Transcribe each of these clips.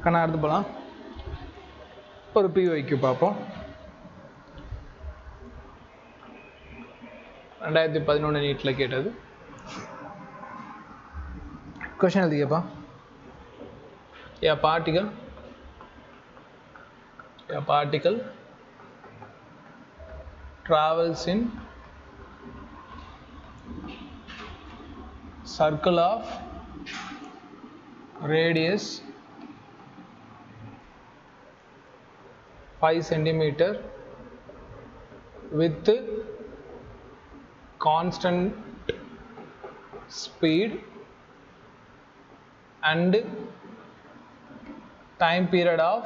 கண்ணா எடுத்து போகலாம். ஒரு PYQ பார்ப்போம். 2011 நீட்டில் கேட்டது. Question எழுதிக்கப்பா. A particle travels in circle of radius 5 cm with constant speed and time period of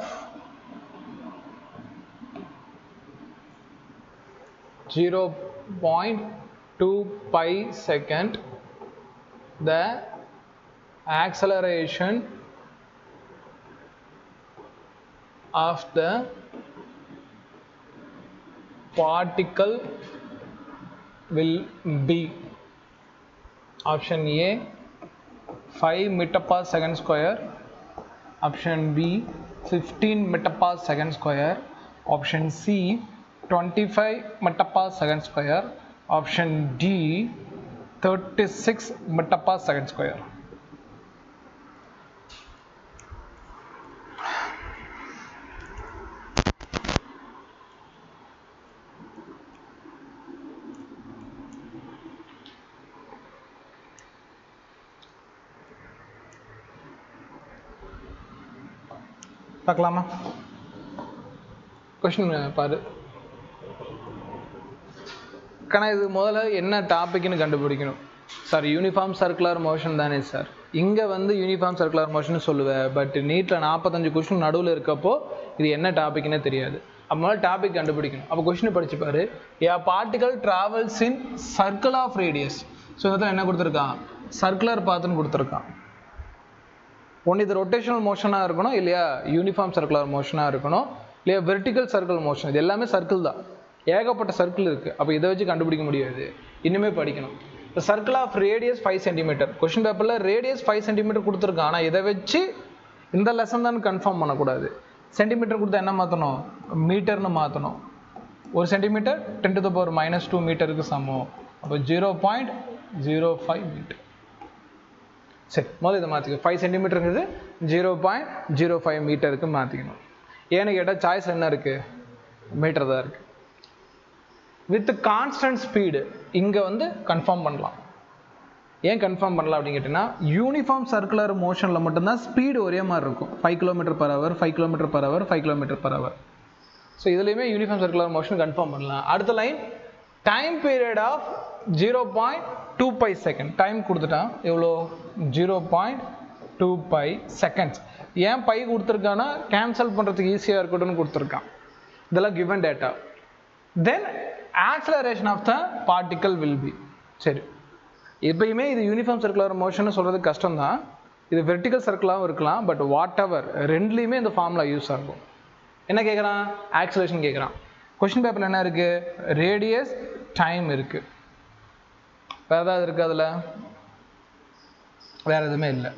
0.2 pi second. The acceleration of the particle will be option A 5 meter per second square, option B 15 meter per second square, option C 25 meter per second square, option D 36 meter per second square. பார்க்கலாமா? Question பாரு. கண்ணா இது முதல்ல என்ன டாபிக்னு கண்டுபிடிக்கணும். Sir uniform circular motion தானே sir. இங்கே வந்து யூனிஃபார்ம் சர்க்குலர் மோஷன் சொல்லுவேன். பட் நீட்டில் 45 கொஸ்டின் நடுவில் இருக்கப்போ இது என்ன டாபிக்னே தெரியாது. அப்போ முதல்ல டாபிக் கண்டுபிடிக்கணும். அப்போ கொஸ்டின் படிச்சுப்பாரு. A particle travels in circle of radius. So இதில் என்ன கொடுத்துருக்கான்? சர்க்குலர் பாத்துன்னு கொடுத்துருக்கான். ஒன்று இது ரொட்டேஷனல் மோஷனாக இருக்கணும், இல்லையா யூனிஃபார்ம் சர்க்குலர் மோஷனாக இருக்கணும், இல்லையா வெர்டிக்கல் சர்க்கிள் மோஷன். இது எல்லாமே சர்க்கிள் தான். ஏகப்பட்ட சர்க்கிள் இருக்குது. அப்போ இதை வச்சு கண்டுபிடிக்க முடியாது. இன்னுமே படிக்கணும். இப்போ சர்க்கிள் ஆஃப் ரேடியஸ் 5 சென்டிமீட்டர். கொஸ்டின் பேப்பரில் ரேடியஸ் 5 சென்டிமீட்டர் கொடுத்துருக்கான். ஆனால் இதை வச்சு இந்த லெசன் தான் கன்ஃபார்ம் பண்ணக்கூடாது. சென்டிமீட்டர் கொடுத்தா என்ன மாற்றணும்? மீட்டர்னு மாற்றணும். 1 சென்டிமீட்டர் 10 to the power -2 மீட்டருக்கு சமம். அப்போ 0.05 மீட்டர். சரி, முதல்ல இதை மாற்றிக்கணும். 5 சென்டிமீட்டருங்கிறது 0.05 மீட்டருக்கு மாற்றிக்கணும். ஏன்னு கேட்டால் சாய்ஸ் என்ன இருக்குது? மீட்டர் தான் இருக்குது. வித் கான்ஸ்டன்ட் ஸ்பீடு இங்கே வந்து கன்ஃபார்ம் பண்ணலாம். ஏன் கன்ஃபார்ம் பண்ணலாம் அப்படின்னு கேட்டிங்கன்னா, யூனிஃபார்ம் சர்க்குலர் மோஷனில் மட்டும்தான் ஸ்பீடு ஒரே மாதிரி இருக்கும். 5 km/h 5 km/h 5 km/h. ஸோ இதுலேயுமே யூனிஃபார்ம் சர்க்குலர் மோஷன் கன்ஃபார்ம் பண்ணலாம். அடுத்த line time period of 0.2 pi second. Time கொடுத்துட்டான் எவ்வளோ? 0.2 pi செகண்ட்ஸ். ஏன் பை கொடுத்துருக்கான்னா கேன்சல் பண்ணுறதுக்கு ஈஸியாக இருக்கட்டும்னு கொடுத்துருக்கான். இதெல்லாம் given data. Then acceleration of the particle will be. சரி, எப்பயுமே இது யூனிஃபார்ம் சர்க்குலர் மோஷன் சொல்கிறது கஷ்டம் தான். இது வெர்டிக்கல் சர்க்கிளாகவும் இருக்கலாம். பட் வாட் எவர் ரெண்டுலேயுமே இந்த ஃபார்முலா யூஸ் ஆகும். என்ன கேட்குறான்? ஆக்சலரேஷன் கேட்குறான். கொஸ்டின் பேப்பரில் என்ன இருக்குது? ரேடியஸ், டைம் இருக்குது. வேறு ஏதாவது இருக்குது அதில்? வேறு எதுவுமே இல்லை.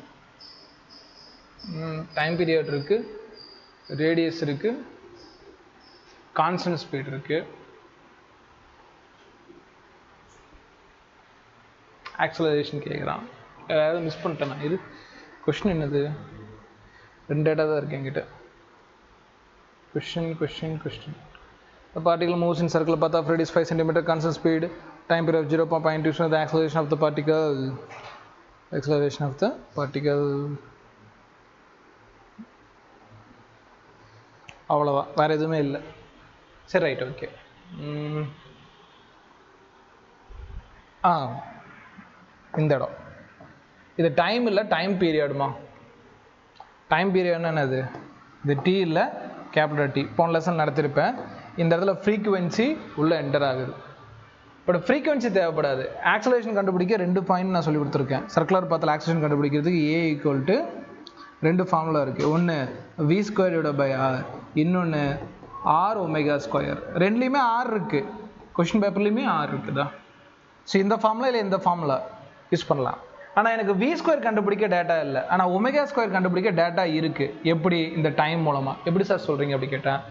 டைம் பீரியட் இருக்குது, ரேடியஸ் இருக்குது, கான்ஸ்டன்ட் ஸ்பீட் இருக்குது, ஆக்சலரேஷன் கேட்குறான். ஏதாவது மிஸ் பண்ணிட்டேன் நான். இது கொஸ்டின் என்னது? 2 டேட்டா தான் இருக்குது என்கிட்ட. Question. The particle moves in circular path of radius 5 cm, constant speed, time period of 0.2. The acceleration of the particle. அவ்வளோவா, வேறு எதுவுமே இல்லை. சரி, ரைட், ஓகே. இந்த இடம் இது டைம் இல்லை, டைம் பீரியடுமா? டைம் பீரியட்னா என்னது? இது டி இல்லை, கேபிட்டல் டி. போன லெசன் நடத்திருப்பேன். இந்த இடத்துல ஃப்ரீக்குவென்சி உள்ளே என்டர் ஆகுது. பட் ஃப்ரீக்குவென்சி தேவைப்படாது. ஆக்சலேஷன் கண்டுபிடிக்க 2 பாயிண்ட் நான் சொல்லி கொடுத்துருக்கேன். சர்க்குலர் பாத்தில் ஆக்சலேஷன் கண்டுபிடிக்கிறதுக்கு A = 2 ஃபார்முலா இருக்குது. ஒன்று v²/r, இன்னொன்று r⍵². ரெண்டுலேயுமே ஆர் இருக்குது. கொஷின் பேப்பர்லேயுமே ஆர் இருக்குதா? ஸோ இந்த ஃபார்முலா இல்லை இந்த ஃபார்முலா யூஸ் பண்ணலாம். ஆனால் எனக்கு வி ஸ்கொயர் கண்டுபிடிக்க டேட்டா இல்லை, ஆனால் ஒமேகா ஸ்கொயர் கண்டுபிடிக்க டேட்டா இருக்குது. எப்படி? இந்த டைம் மூலமாக. எப்படி சார் சொல்கிறீங்க அப்படி கேட்டால்,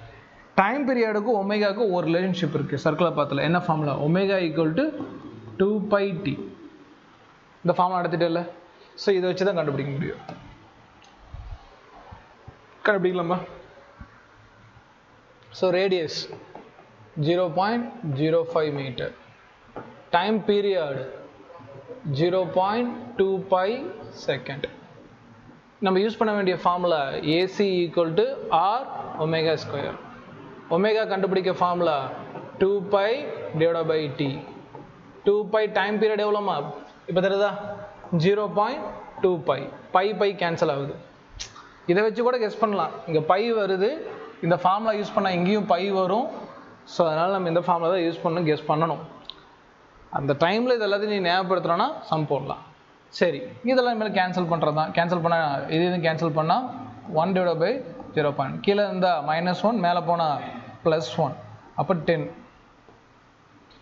டைம் பீரியடுக்கும் ஒமேகாவுக்கும் ஒரு ரிலேஷன்ஷிப் இருக்குது சர்க்குலர் பாத்தில். என்ன formula? Omega equal to 2πt. இந்த ஃபார்முலா நடத்திட்டே இல்லை? ஸோ இதை வச்சு தான் கண்டுபிடிக்க முடியும். கண்டுபிடிக்கலாமா? So radius 0.05 metre, time period 0.2π second. நம்ம யூஸ் பண்ண வேண்டிய formula AC equal to R omega square. Omega கண்டுபிடிக்க ஃபார்முலா 2π/t. 2π டைம் பீரியட் எவ்வளோமா இப்போ தெரியுதா? 0.2π. பை கேன்சல் ஆகுது. இதை வச்சு கூட கெஸ் பண்ணலாம். இங்கே பை வருது, இந்த ஃபார்முலா யூஸ் பண்ணால் இங்கேயும் பை வரும். ஸோ அதனால் நம்ம இந்த ஃபார்முலா தான் யூஸ் பண்ணணும், கெஸ் பண்ணணும். அந்த டைமில் இது எல்லாத்தையும் நீ ஞாபகப்படுத்துகிறோன்னா சம் போடலாம். சரி, இதெல்லாம் இனிமேல் கேன்சல் பண்ணுறது தான். கேன்சல் பண்ணால் இது கேன்சல் பண்ணால் 1/0. கீழே இருந்தால் -1, மேலே போனால் +1, அப்போ 10.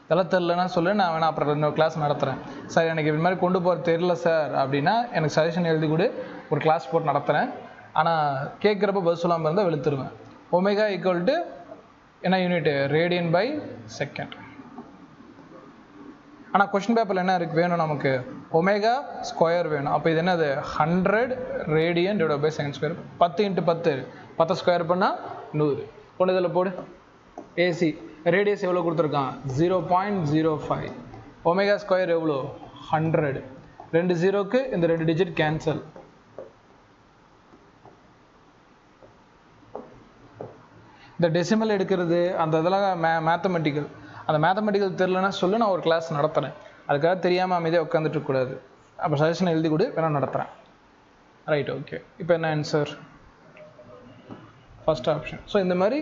இதெல்லாம் தெரிலன்னா சொல்லு, நான் வேணா அப்புறம் இன்னொரு கிளாஸ் நடத்துகிறேன். சார் எனக்கு இது மாதிரி கொண்டு போகிற தெரில சார் அப்படின்னா எனக்கு சஜஷன் எழுதி கூட ஒரு கிளாஸ் போட்டு நடத்துகிறேன். ஆனால் கேட்குறப்ப பதில் சொல்லாமல் இருந்தால் வெளுத்துருவேன். ஒமேகா ஈக்குவல் டு என்ன யூனிட்? Radian by second. ஆனால் கொஸ்டின் பேப்பரில் என்ன இருக்குது வேணும் நமக்கு? ஒமேகா ஸ்கொயர் வேணும். அப்போ இது என்னது? 100 radian divide by second square. 10 × 10, 10 square பண்ணால் 100. கொண்டு இதில் போடு. ஏசி ரேடியஸ் எவ்வளோ கொடுத்துருக்கான்? 0.05. ஒமேகா ஸ்கொயர் எவ்வளோ? 100. 2 0க்கு இந்த 2 டிஜிட் கேன்சல். இந்த டெசிமல் எடுக்கிறது அந்த இதெல்லாம் மேத்தமெட்டிக்கல். அந்த மேத்தமெட்டிக்கல் தெரிலன்னா சொல்லு, நான் ஒரு கிளாஸ் நடத்துகிறேன். அதுக்காக தெரியாமல் அமைதியாக உட்காந்துட்டு இருக்கக்கூடாது. அப்போ சஜஷன் எழுதி கொடு, வேணால் நடத்துகிறேன். Right, okay. இப்போ என்ன ஆன்சர்? First option. ஸோ இந்த மாதிரி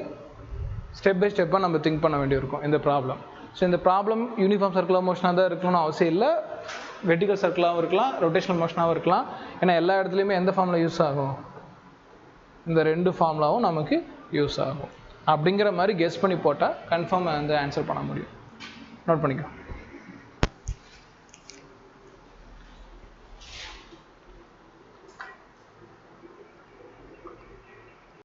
ஸ்டெப் பை ஸ்டெப்பாக நம்ம திங்க் பண்ண வேண்டியிருக்கும் இந்த ப்ராப்ளம். ஸோ இந்த ப்ராப்ளம் யூனிஃபார்ம் சர்க்குலர் மோஷனாக தான் இருக்கணும்னு அவசியம் இல்லை. வெர்டிகல் சர்க்கிளாகவும் இருக்கலாம், ரொட்டேஷனல் மோஷனாகவும் இருக்கலாம். ஏன்னா எல்லா இடத்துலையுமே எந்த ஃபார்முலா யூஸ் ஆகும்? இந்த 2 ஃபார்முலாவும் நமக்கு யூஸ் ஆகும். அப்படிங்கிற மாதிரி கெஸ் பண்ணி போட்டால் கன்ஃபார்ம் வந்து ஆன்சர் பண்ண முடியும். நோட் பண்ணிக்கோ.